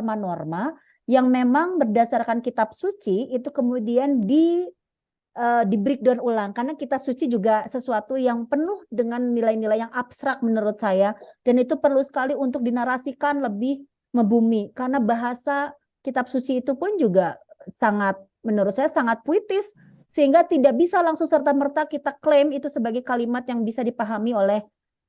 norma-norma yang memang berdasarkan kitab suci itu kemudian di breakdown ulang, karena kitab suci juga sesuatu yang penuh dengan nilai-nilai yang abstrak menurut saya, dan itu perlu sekali untuk dinarasikan lebih membumi, karena bahasa kitab suci itu pun juga sangat, menurut saya sangat puitis, sehingga tidak bisa langsung serta-merta kita klaim itu sebagai kalimat yang bisa dipahami oleh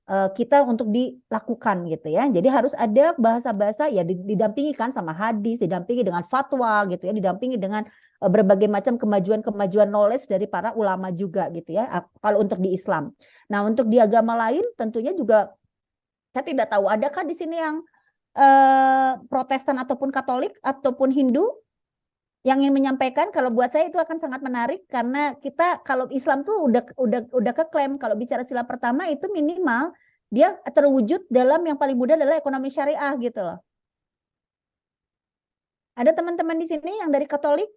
kita untuk dilakukan gitu ya. Jadi harus ada bahasa-bahasa ya didampingi kan sama hadis, didampingi dengan fatwa gitu ya, didampingi dengan berbagai macam kemajuan-kemajuan knowledge dari para ulama juga gitu ya. Kalau untuk di Islam. Nah, untuk di agama lain tentunya juga saya tidak tahu adakah di sini yang Protestan ataupun Katolik ataupun Hindu yang ingin menyampaikan. Kalau buat saya itu akan sangat menarik, karena kita kalau Islam tuh udah keklaim kalau bicara sila pertama itu minimal dia terwujud dalam yang paling mudah adalah ekonomi syariah gitu loh. Ada teman-teman di sini yang dari Katolik,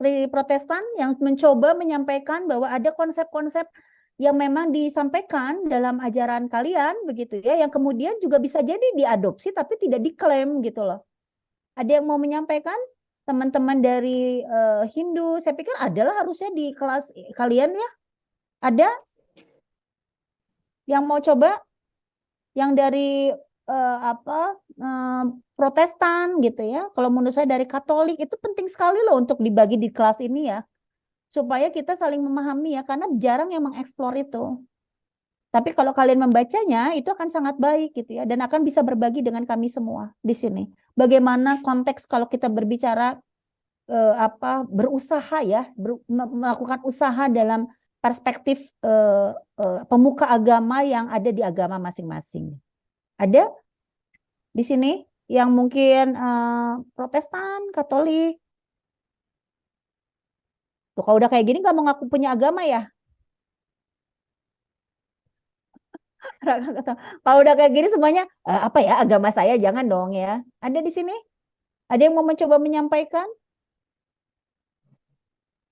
dari Protestan yang mencoba menyampaikan bahwa ada konsep-konsep yang memang disampaikan dalam ajaran kalian begitu ya, yang kemudian juga bisa jadi diadopsi tapi tidak diklaim gitu loh. Ada yang mau menyampaikan? Teman-teman dari Hindu, saya pikir adalah harusnya di kelas kalian ya. Ada yang mau coba? Yang dari Protestan gitu ya. Kalau menurut saya dari Katolik itu penting sekali loh untuk dibagi di kelas ini ya. Supaya kita saling memahami ya, karena jarang yang mengeksplor itu. Tapi kalau kalian membacanya itu akan sangat baik gitu ya, dan akan bisa berbagi dengan kami semua di sini. Bagaimana konteks kalau kita berbicara berusaha ya, melakukan usaha dalam perspektif pemuka agama yang ada di agama masing-masing. Ada di sini yang mungkin Protestan, Katolik. Tuh, kalau udah kayak gini nggak mau ngaku punya agama ya? Kalau udah kayak gini semuanya apa ya agama saya, jangan dong ya. Ada di sini? Ada yang mau mencoba menyampaikan?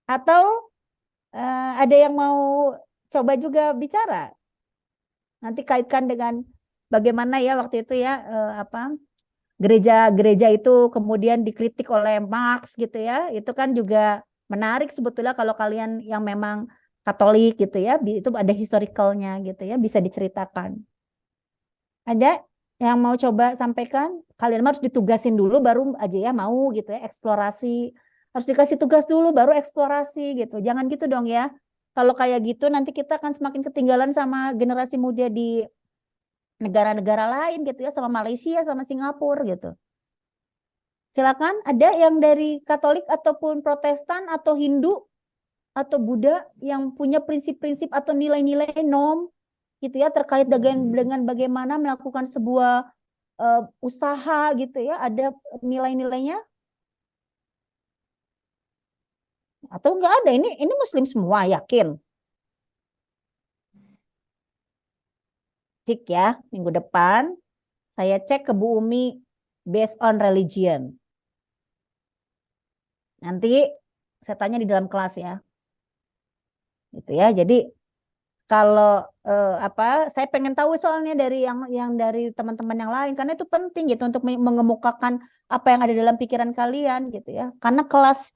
Atau ada yang mau coba juga bicara? Nanti kaitkan dengan bagaimana ya waktu itu ya gereja-gereja itu kemudian dikritik oleh Marx gitu ya. Itu kan juga menarik sebetulnya kalau kalian yang memang Katolik gitu ya, itu ada historicalnya gitu ya, bisa diceritakan. Ada yang mau coba sampaikan? Kalian harus ditugasin dulu baru aja ya mau gitu ya, eksplorasi. Harus dikasih tugas dulu baru eksplorasi gitu. Jangan gitu dong ya. Kalau kayak gitu nanti kita akan semakin ketinggalan sama generasi muda di negara-negara lain gitu ya, sama Malaysia, sama Singapura gitu. Silakan, ada yang dari Katolik ataupun Protestan atau Hindu atau Buddha yang punya prinsip-prinsip atau nilai-nilai norm gitu ya terkait dengan bagaimana melakukan sebuah usaha gitu ya, ada nilai-nilainya atau enggak ada? Ini Muslim semua yakin? Cek ya, minggu depan saya cek ke Bu Umi based on religion. Nanti saya tanya di dalam kelas ya. Gitu ya. Jadi kalau saya pengen tahu soalnya dari yang dari teman-teman yang lain, karena itu penting gitu untuk mengemukakan apa yang ada dalam pikiran kalian gitu ya. Karena kelas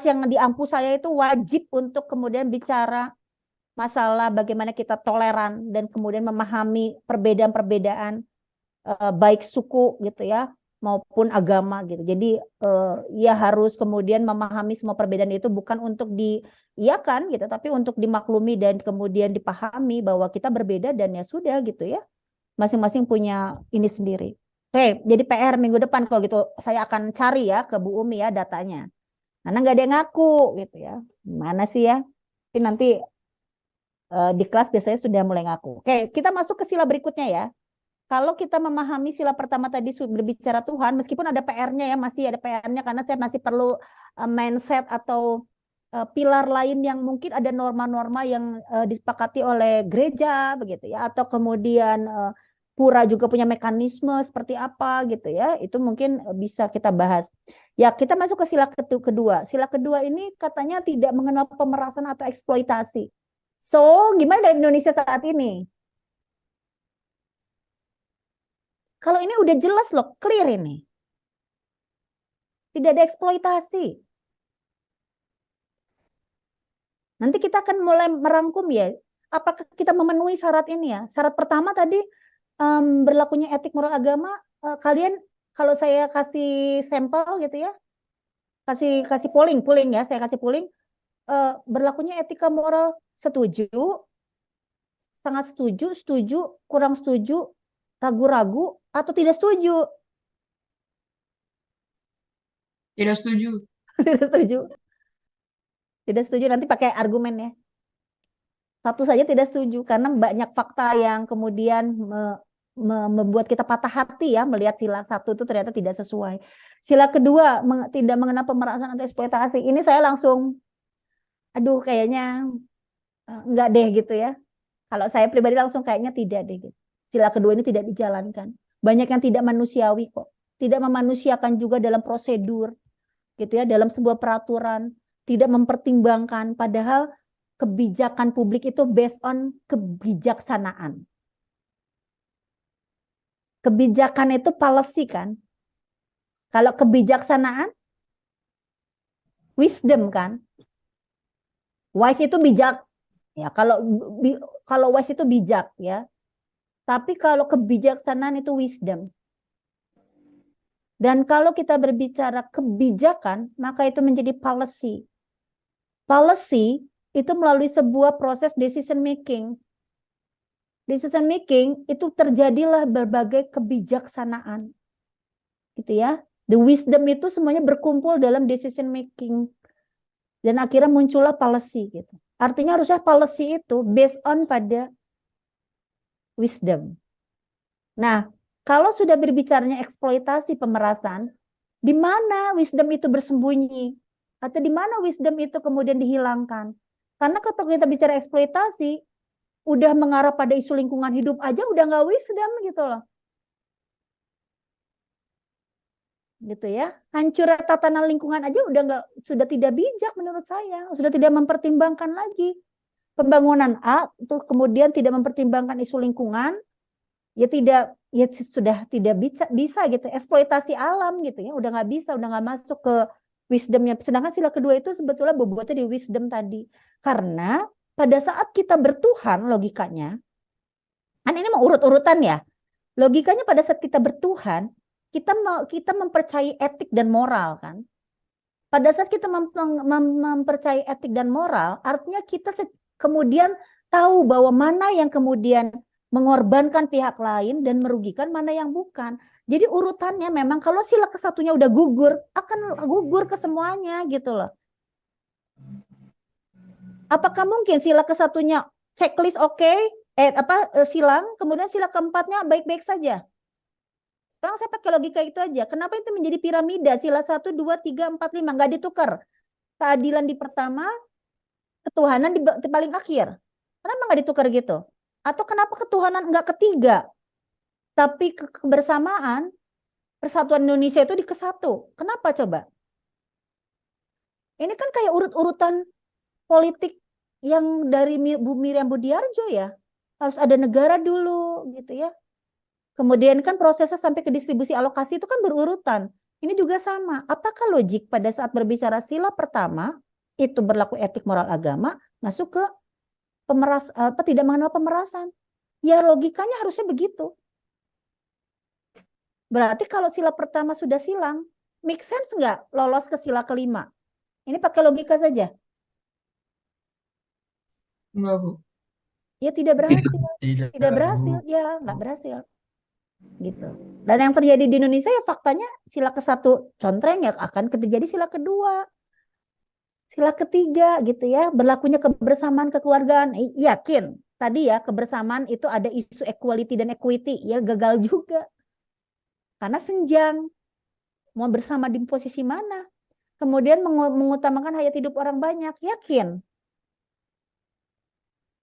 yang di Ampu saya itu wajib untuk kemudian bicara masalah bagaimana kita toleran dan kemudian memahami perbedaan-perbedaan baik suku gitu ya maupun agama gitu. Jadi ya harus kemudian memahami semua perbedaan itu bukan untuk diiyakan gitu, tapi untuk dimaklumi dan kemudian dipahami bahwa kita berbeda dan ya sudah gitu ya. Masing-masing punya ini sendiri. Oke, jadi PR minggu depan kalau gitu saya akan cari ya ke Bu Umi ya datanya. Karena nggak ada yang ngaku gitu ya. Gimana sih ya? Tapi nanti di kelas biasanya sudah mulai ngaku. Oke, kita masuk ke sila berikutnya ya. Kalau kita memahami sila pertama tadi berbicara Tuhan, meskipun ada PR-nya ya, masih ada PR-nya karena saya masih perlu mindset atau pilar lain yang mungkin ada norma-norma yang disepakati oleh gereja begitu ya, atau kemudian pura juga punya mekanisme seperti apa gitu ya. Itu mungkin bisa kita bahas. Ya, kita masuk ke sila kedua. Sila kedua ini katanya tidak mengenal pemerasan atau eksploitasi. So, gimana dari Indonesia saat ini? Kalau ini udah jelas loh, clear ini. tidak ada eksploitasi. Nanti kita akan mulai merangkum ya, apakah kita memenuhi syarat ini ya. Syarat pertama tadi berlakunya etik moral agama, kalian kalau saya kasih sampel gitu ya, kasih polling ya, saya kasih polling, berlakunya etika moral setuju, sangat setuju, setuju, kurang setuju, ragu-ragu, atau tidak setuju. Tidak setuju. Tidak setuju. Tidak setuju, nanti pakai argumen ya. Satu saja tidak setuju, karena banyak fakta yang kemudian membuat kita patah hati ya, melihat sila satu itu ternyata tidak sesuai. Sila kedua, tidak mengenal pemerasan atau eksploitasi. Ini saya langsung, aduh kayaknya enggak deh gitu ya. Kalau saya pribadi langsung kayaknya tidak deh gitu. Sila kedua ini tidak dijalankan. Banyak yang tidak manusiawi kok. Tidak memanusiakan juga dalam prosedur gitu ya, dalam sebuah peraturan, tidak mempertimbangkan, padahal kebijakan publik itu based on kebijaksanaan. Kebijakan itu policy kan. Kalau kebijaksanaan, wisdom kan. Wise itu bijak. Ya, kalau wise itu bijak ya. Tapi kalau kebijaksanaan itu wisdom. Dan kalau kita berbicara kebijakan, maka itu menjadi policy. Policy itu melalui sebuah proses decision making. Decision making itu terjadilah berbagai kebijaksanaan. Gitu ya. The wisdom itu semuanya berkumpul dalam decision making. Dan akhirnya muncullah policy gitu. Artinya harusnya policy itu based on pada wisdom. Nah, kalau sudah berbicaranya eksploitasi pemerasan, di mana wisdom itu bersembunyi? Atau di mana wisdom itu kemudian dihilangkan? Karena kalau kita bicara eksploitasi, udah mengarah pada isu lingkungan hidup aja udah nggak wisdom gitu loh. Gitu ya. Hancur tatanan lingkungan aja sudah tidak bijak menurut saya, sudah tidak mempertimbangkan lagi. Pembangunan A tuh kemudian tidak mempertimbangkan isu lingkungan, ya sudah tidak bisa gitu, eksploitasi alam gitu ya, udah nggak bisa, udah nggak masuk ke wisdomnya. Sedangkan sila kedua itu sebetulnya bobotnya di wisdom tadi, karena pada saat kita bertuhan logikanya, kan ini mau urut-urutan ya, logikanya pada saat kita bertuhan, kita mempercayai etik dan moral kan. Pada saat kita mempercayai etik dan moral, artinya kita kemudian tahu bahwa mana yang kemudian mengorbankan pihak lain dan merugikan, mana yang bukan. Jadi urutannya memang kalau sila kesatunya udah gugur, akan gugur ke semuanya gitu loh. Apakah mungkin sila kesatunya checklist oke, silang, kemudian sila keempatnya baik-baik saja? Sekarang saya pakai logika itu aja. Kenapa itu menjadi piramida? Sila 1, 2, 3, 4, 5. Nggak ditukar. Keadilan di pertama, ketuhanan di paling akhir. Kenapa nggak ditukar gitu? Atau kenapa ketuhanan nggak ketiga? Tapi kebersamaan, persatuan Indonesia itu di kesatu. Kenapa coba? Ini kan kayak urut-urutan politik yang dari Bu Miriam Budiarjo ya. Harus ada negara dulu gitu ya. Kemudian kan prosesnya sampai ke distribusi alokasi itu kan berurutan. Ini juga sama. Apakah logik pada saat berbicara sila pertama itu berlaku etik moral agama, masuk ke tidak mengenal pemerasan? Ya logikanya harusnya begitu. Berarti kalau sila pertama sudah silang, make sense nggak lolos ke sila kelima? Ini pakai logika saja. Enggak, Bu. Ya tidak berhasil. Tidak berhasil. Ya nggak berhasil. Gitu. Dan yang terjadi di Indonesia ya faktanya sila ke-1 contreng ya akan terjadi sila kedua, sila ketiga gitu ya, berlakunya kebersamaan kekeluargaan. Yakin tadi ya kebersamaan itu ada isu equality dan equity ya gagal juga karena senjang mau bersama di posisi mana, kemudian mengutamakan hayat hidup orang banyak, yakin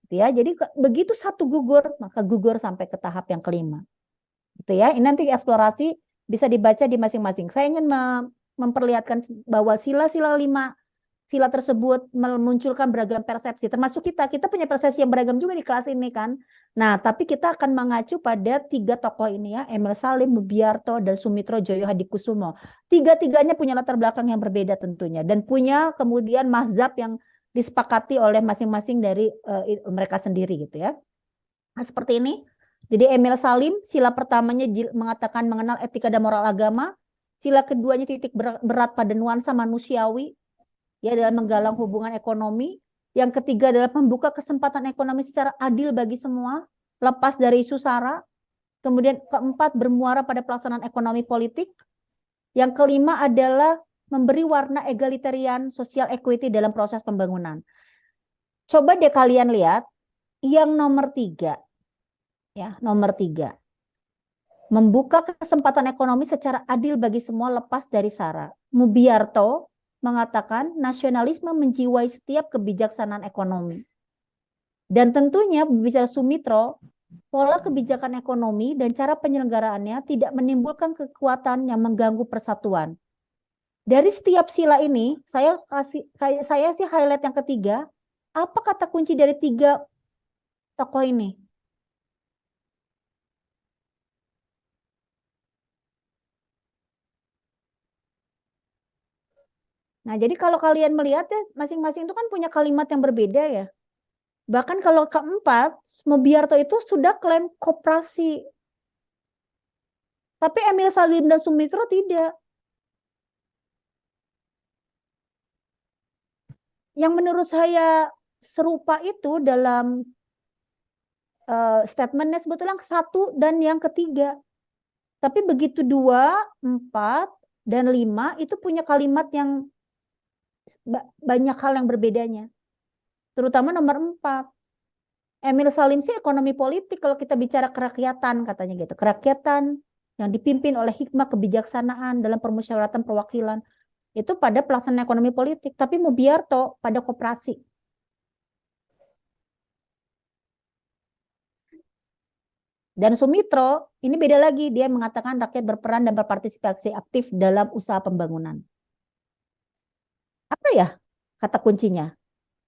ya. Jadi begitu satu gugur maka gugur sampai ke tahap yang kelima. Gitu ya. Ini nanti eksplorasi bisa dibaca di masing-masing. Saya ingin memperlihatkan bahwa sila-sila 5 sila tersebut memunculkan beragam persepsi, termasuk kita punya persepsi yang beragam juga di kelas ini kan. Nah, tapi kita akan mengacu pada 3 tokoh ini ya, Emil Salim, Mubiarto, dan Sumitro Joyo Hadikusumo. Tiga-tiganya punya latar belakang yang berbeda tentunya, dan punya kemudian mazhab yang disepakati oleh masing-masing dari mereka sendiri gitu ya. Nah, seperti ini. Jadi Emil Salim, sila pertamanya mengatakan mengenal etika dan moral agama. Sila keduanya titik berat pada nuansa manusiawi, ya, dalam menggalang hubungan ekonomi. Yang ketiga adalah membuka kesempatan ekonomi secara adil bagi semua, lepas dari isu SARA. Kemudian keempat bermuara pada pelaksanaan ekonomi politik. Yang kelima adalah memberi warna egalitarian, social equity dalam proses pembangunan. Coba deh kalian lihat yang nomor 3. Ya, nomor 3. Membuka kesempatan ekonomi secara adil bagi semua lepas dari SARA. Mubiarto mengatakan nasionalisme menjiwai setiap kebijaksanaan ekonomi. Dan tentunya berbicara Sumitro, pola kebijakan ekonomi dan cara penyelenggaraannya tidak menimbulkan kekuatan yang mengganggu persatuan. Dari setiap sila ini, saya sih highlight yang ketiga. Apa kata kunci dari 3 tokoh ini? Nah, jadi kalau kalian melihat ya, masing-masing itu kan punya kalimat yang berbeda ya. Bahkan kalau keempat, Mubiarto itu sudah klaim koperasi. Tapi Emil Salim dan Sumitro tidak. Yang menurut saya serupa itu dalam statementnya sebetulnya 1 dan yang ketiga. Tapi begitu 2, 4, dan 5 itu punya kalimat yang banyak hal yang berbedanya. Terutama nomor 4. Emil Salim sih ekonomi politik kalau kita bicara kerakyatan katanya gitu. Kerakyatan yang dipimpin oleh hikmah kebijaksanaan dalam permusyawaratan perwakilan. Itu pada pelaksanaan ekonomi politik. Tapi Mubiarto pada koperasi. Dan Sumitro ini beda lagi. Dia mengatakan rakyat berperan dan berpartisipasi aktif dalam usaha pembangunan. Apa ya kata kuncinya?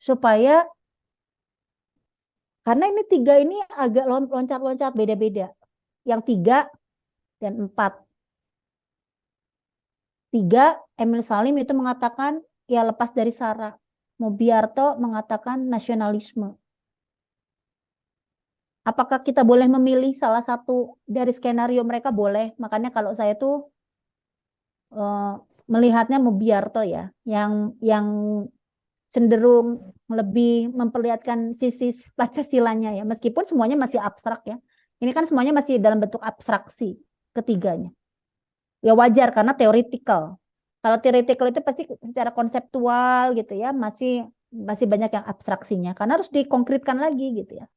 Supaya, karena ini 3 ini agak loncat-loncat beda-beda. Yang 3 dan 4. 3, Emil Salim itu mengatakan ya lepas dari SARA. Mubiarto mengatakan nasionalisme. Apakah kita boleh memilih salah satu dari skenario mereka? Boleh. Makanya kalau saya tuh melihatnya Mubiarto ya, yang cenderung lebih memperlihatkan sisi Pancasilanya ya, meskipun semuanya masih abstrak ya. Ini kan semuanya masih dalam bentuk abstraksi ketiganya. Ya wajar karena teoretikal. Kalau teoretikal itu pasti secara konseptual gitu ya, masih banyak yang abstraksinya karena harus dikonkretkan lagi gitu ya.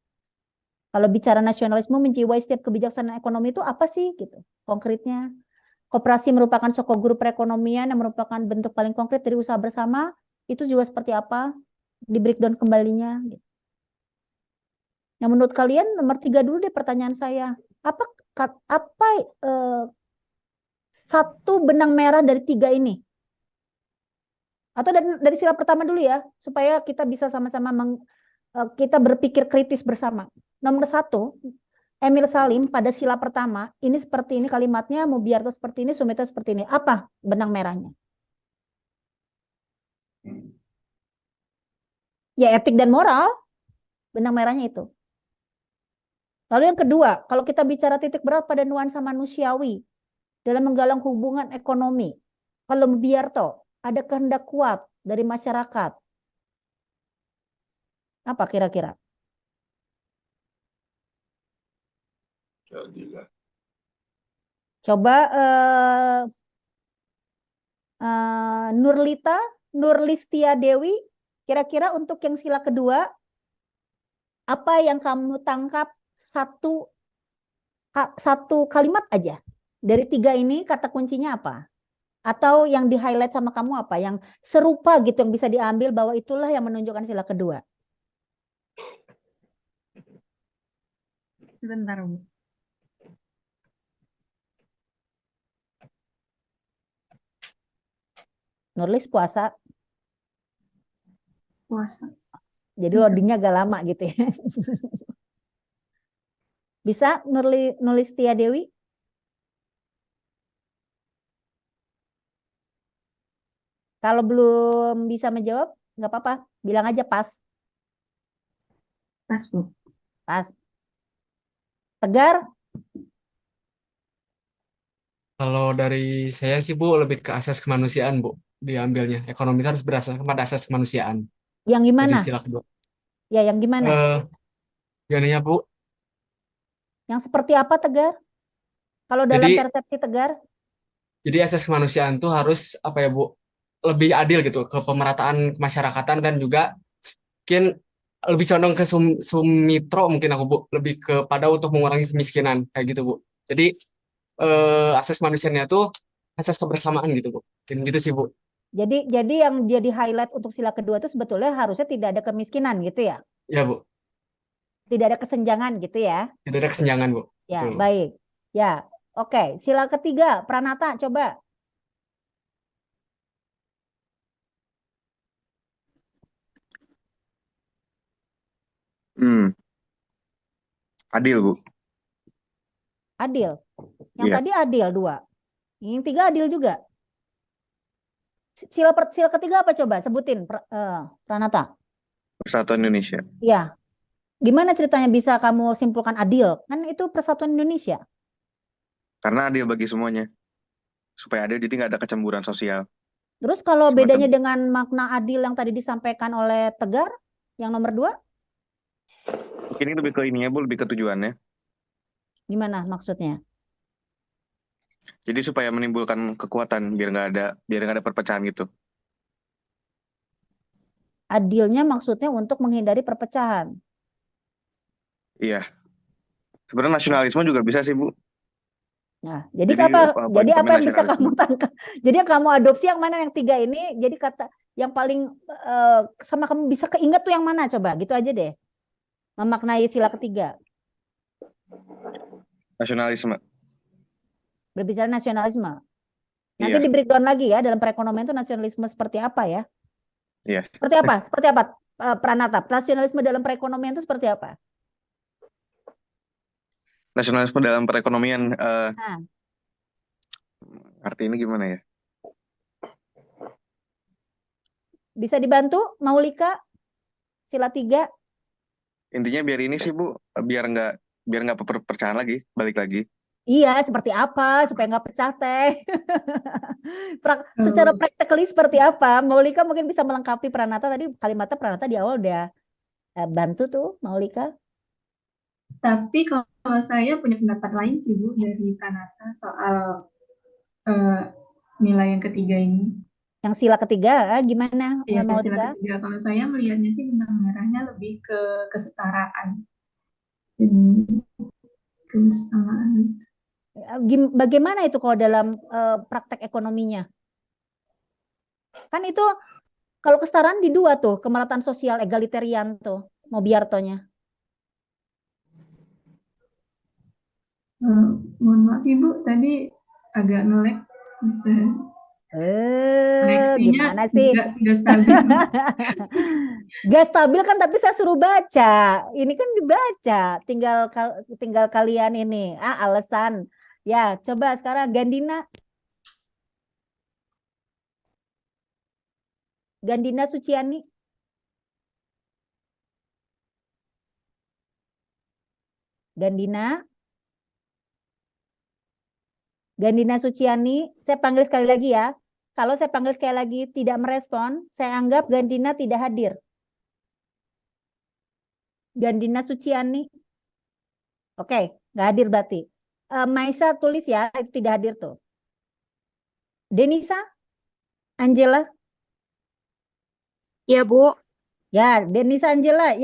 Kalau bicara nasionalisme menjiwai setiap kebijaksanaan ekonomi itu apa sih gitu konkretnya? Koperasi merupakan soko guru perekonomian yang merupakan bentuk paling konkret dari usaha bersama. Itu juga seperti apa? Di breakdown kembalinya. Gitu. Yang menurut kalian nomor 3 dulu deh pertanyaan saya. Apa satu benang merah dari 3 ini? Atau dari sila pertama dulu ya, supaya kita bisa sama-sama kita berpikir kritis bersama. Nomor 1, Emil Salim pada sila pertama, ini seperti ini kalimatnya, Mubiarto seperti ini, Sumitro seperti ini. Apa benang merahnya? Ya etik dan moral, benang merahnya itu. Lalu yang kedua, kalau kita bicara titik berat pada nuansa manusiawi dalam menggalang hubungan ekonomi, kalau Mubiarto ada kehendak kuat dari masyarakat. Apa kira-kira? Coba Nurlistia Dewi, kira-kira untuk yang sila kedua, apa yang kamu tangkap satu kalimat aja? Dari 3 ini kata kuncinya apa? Atau yang di-highlight sama kamu apa? Yang serupa gitu yang bisa diambil bahwa itulah yang menunjukkan sila kedua. Sebentar, Bu. Nurlis puasa. Puasa. Jadi loadingnya agak lama gitu ya. Bisa nulis Tia Dewi? Kalau belum bisa menjawab, nggak apa-apa. Bilang aja pas. Pas, Bu. Pas. Tegar? Kalau dari saya sih Bu lebih ke asas kemanusiaan Bu diambilnya. Ekonomi harus berdasarkan pada asas kemanusiaan. Yang Jadi gimana? sila kedua. Ya, yang gimana? Gimana Bu? Yang seperti apa Tegar? Kalau dalam Jadi persepsi Tegar? jadi asas kemanusiaan tuh harus apa ya Bu? Lebih adil gitu ke pemerataan kemasyarakatan dan juga mungkin lebih condong ke sumitro mungkin aku Bu, lebih kepada untuk mengurangi kemiskinan kayak gitu Bu. Jadi asas manusianya tuh asas kebersamaan gitu Bu. Mungkin gitu sih Bu. Jadi yang jadi highlight untuk sila kedua itu sebetulnya harusnya tidak ada kemiskinan gitu ya? Ya Bu, Tidak ada kesenjangan gitu ya? tidak ada kesenjangan Bu. Ya, Betul. baik. Ya, oke. Sila ketiga, Pranata, coba. Adil, Bu. Adil. Yang Iya, tadi adil dua. Yang tiga adil juga. Sila ketiga apa coba? Sebutin, Pranata. Persatuan Indonesia. Ya, gimana ceritanya bisa kamu simpulkan adil? Kan itu Persatuan Indonesia. Karena adil bagi semuanya. Supaya adil jadi nggak ada kecemburuan sosial. Terus kalau Semacam bedanya dengan makna adil yang tadi disampaikan oleh Tegar, yang nomor dua, mungkin ini lebih ke ininya, Bu, lebih ke tujuannya. gimana maksudnya? Jadi supaya menimbulkan kekuatan biar nggak ada perpecahan gitu. Adilnya maksudnya untuk menghindari perpecahan. Iya. Sebenarnya nasionalisme juga bisa sih, Bu. Nah, jadi Jadi apa? poin Jadi apa utamanya yang bisa nasionalisme. kamu tangkap? Jadi yang kamu adopsi yang mana yang tiga ini? Jadi kata yang paling sama kamu bisa keinget tuh yang mana? Coba gitu aja deh. Memaknai sila ketiga. Nasionalisme. Berbicara nasionalisme. Nanti Iya, di breakdown lagi ya dalam perekonomian itu nasionalisme seperti apa ya? iya. Seperti apa? Seperti apa? Pranata, nasionalisme dalam perekonomian itu seperti apa? Nasionalisme dalam perekonomian, Nah, arti ini gimana ya? bisa dibantu, Maulika? Sila tiga. Intinya biar ini sih, Bu, biar nggak perpecahan lagi, balik lagi. Iya, seperti apa supaya nggak pecah teh? Secara Kalau practically seperti apa? Maulika mungkin bisa melengkapi Pranata tadi kalimatnya Pranata di awal udah bantu tuh Maulika. Tapi kalau saya punya pendapat lain sih, Bu, dari Pranata soal eh, nilai yang ketiga ini. Yang sila ketiga gimana Ya, sila Maulika? ketiga. Kalau saya melihatnya sih benang merahnya lebih ke kesetaraan dan kebersamaan. Bagaimana itu kalau dalam praktek ekonominya? Kan itu kalau kesetaraan di dua tuh, kemerataan sosial egalitarian tuh, Mobiartonya. Mohon maaf Ibu, tadi agak nge-lag. Koneksinya Gimana sih? tidak stabil. Gak stabil kan, tapi saya suruh baca. Ini kan dibaca, tinggal kalian ini. Alasan. Ya, coba sekarang Gandina Suciani. Gandina Suciani, saya panggil sekali lagi ya. Kalau saya panggil sekali lagi tidak merespon, saya anggap Gandina tidak hadir. Gandina Suciani. Oke, nggak hadir berarti. Maisa tulis ya, itu tidak hadir tuh. Denisa, Angela. Ya, Bu. Ya, Denisa Angela,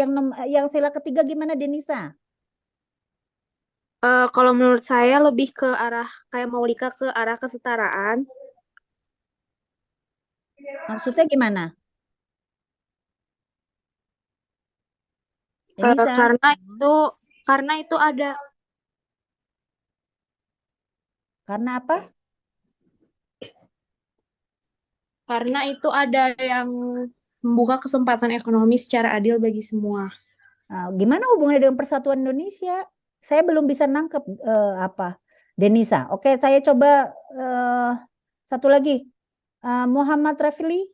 yang sila ketiga gimana Denisa? Kalau menurut saya lebih ke arah kayak Maulika ke arah kesetaraan. Maksudnya gimana? Eh, Denisa, karena itu ada karena apa? karena itu ada yang membuka kesempatan ekonomi secara adil bagi semua. Nah, gimana hubungannya dengan persatuan Indonesia? Saya belum bisa nangkep apa, Denisa. Oke, saya coba satu lagi. Muhammad Rafili.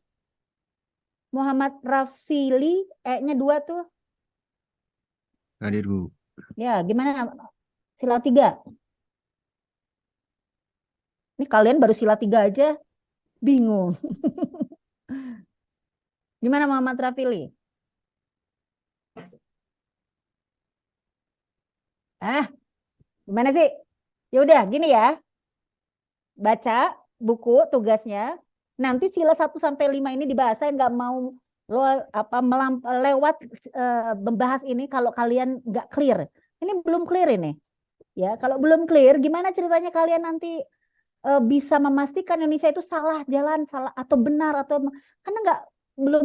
Muhammad Rafili, E-nya 2 tuh. Hadir, Bu. Ya, gimana? Sila 3. Ini kalian baru sila 3 aja. Bingung. Gimana Muhammad Rafili? Gimana sih? Ya udah, gini ya. Baca buku tugasnya. Nanti sila 1 sampai 5 ini dibahas. Saya nggak mau lewat membahas ini kalau kalian nggak clear. Ini belum clear ini. Ya, kalau belum clear, gimana ceritanya kalian nanti bisa memastikan Indonesia itu salah jalan, salah atau benar atau karena nggak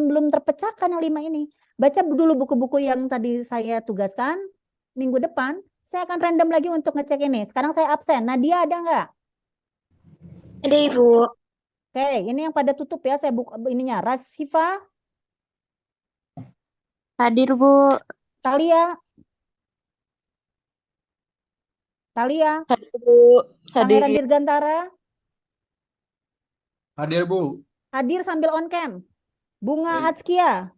belum terpecahkan yang 5 ini. Baca dulu buku-buku yang tadi saya tugaskan. Minggu depan saya akan random lagi untuk ngecek ini. Sekarang saya absen. Nadia ada nggak? Ada Ibu. Oke, ini yang pada tutup ya. Saya buka ininya. Rasifa, Hadir Bu. Talia, Hadir Bu. Pangeran Dirgantara, Hadir, Bu. hadir sambil on cam. Bunga Atskia,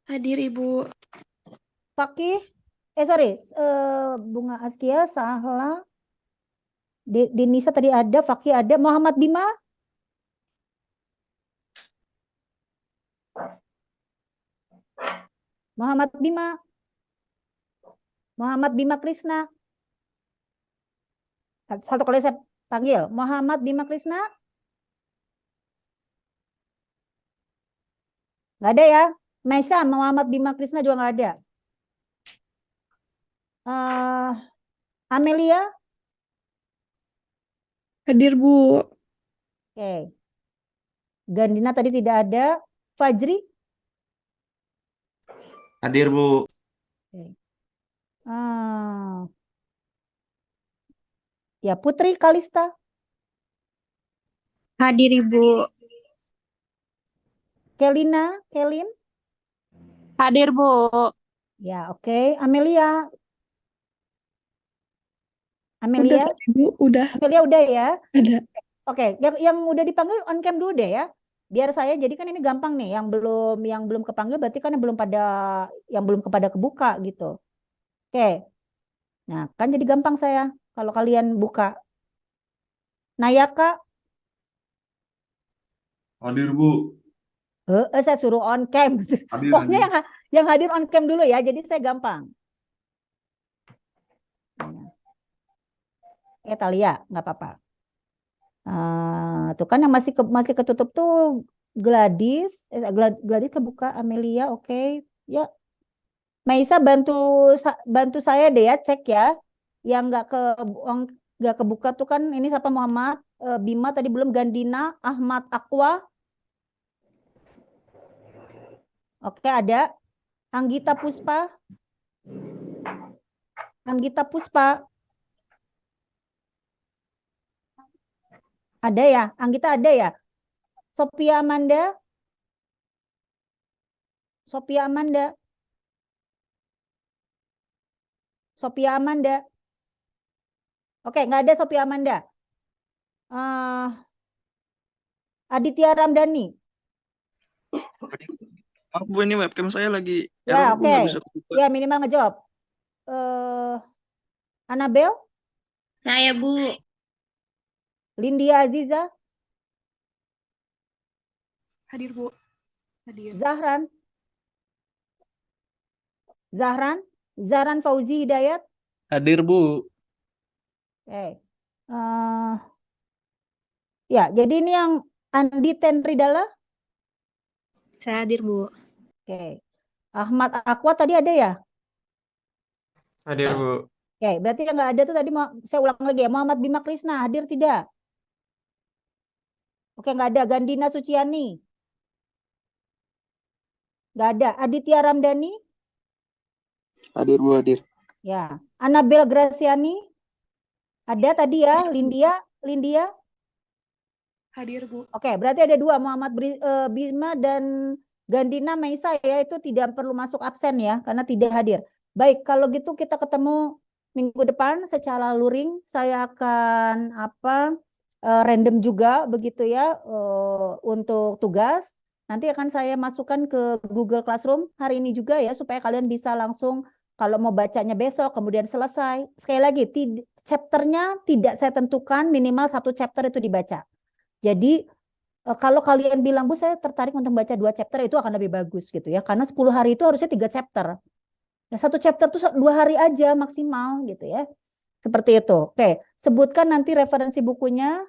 Hadir Ibu. Fakih, Bunga Atskia, Sahla, Denisa tadi ada, Fakih ada, Muhammad Bima, Muhammad Bima Krisna. Satu kali saya panggil, Muhammad Bima Krisna. Nggak ada ya? Maisa, Muhammad Bima Krisna juga nggak ada. Amelia, Hadir Bu. oke. Gandina tadi tidak ada. Fajri, Hadir, Bu. ya Putri Kalista, Hadir Ibu. Kelin, Hadir Bu. ya oke. Amelia, Udah Ibu, udah Amelia udah ya. ada. Oke, yang udah dipanggil on cam dulu deh ya. Biar saya jadi kan ini gampang nih. Yang belum kepanggil berarti kan yang belum kepada kebuka gitu. Oke. Nah, kan jadi gampang saya kalau kalian buka. Nayaka, Hadir, Bu. saya suruh on cam. Hadir, Pokoknya yang hadir on cam dulu ya. Jadi saya gampang. Talia, nggak apa-apa. Tuh kan yang masih ketutup tuh Gladys, Gladys kebuka, Amelia, oke. Ya, Maisa bantu saya deh ya, cek ya. Yang nggak kebuka tuh kan ini siapa Muhammad Bima tadi belum, Gandina, Ahmad Aqua. Oke, ada Anggita Puspa. Ada ya? Anggita ada ya? Sophia Amanda. Oke, nggak ada Sophia Amanda. Aditya Ramdhani. Maaf Bu, ini webcam saya lagi Ya, error Bu, oke. nggak bisa kebuka. Ya, minimal ngejawab. Annabel, Saya Bu. Lindia Aziza, Hadir Bu. Hadir. Zahran Fauzi Hidayat. Hadir, Bu. Oke. Ya, jadi ini yang Andi Tenridala. Saya hadir Bu. Oke. Ahmad Aqua tadi ada ya? Hadir, Bu. Oke, berarti yang nggak ada tuh tadi saya ulang lagi ya. Muhammad Bima Krisna hadir tidak? Oke, nggak ada. Gandina Suciani. Nggak ada. Aditya Ramdhani. Hadir Bu, hadir. Ya. Annabel Graciani. Ada tadi ya. Lindia. Hadir Bu. Oke, berarti ada 2. Muhammad Bima dan Gandina Meisa ya, itu tidak perlu masuk absen ya, karena tidak hadir. Baik, kalau gitu kita ketemu minggu depan secara luring. Saya akan random juga begitu ya untuk tugas. Nanti akan saya masukkan ke Google Classroom hari ini juga ya, supaya kalian bisa langsung kalau mau bacanya besok, kemudian selesai. Sekali lagi, chapternya tidak saya tentukan, minimal 1 chapter itu dibaca. Jadi kalau kalian bilang, Bu, saya tertarik untuk baca 2 chapter, itu akan lebih bagus gitu ya. Karena 10 hari itu harusnya 3 chapter. Ya, 1 chapter itu 2 hari aja maksimal gitu ya. Seperti itu. Oke, sebutkan nanti referensi bukunya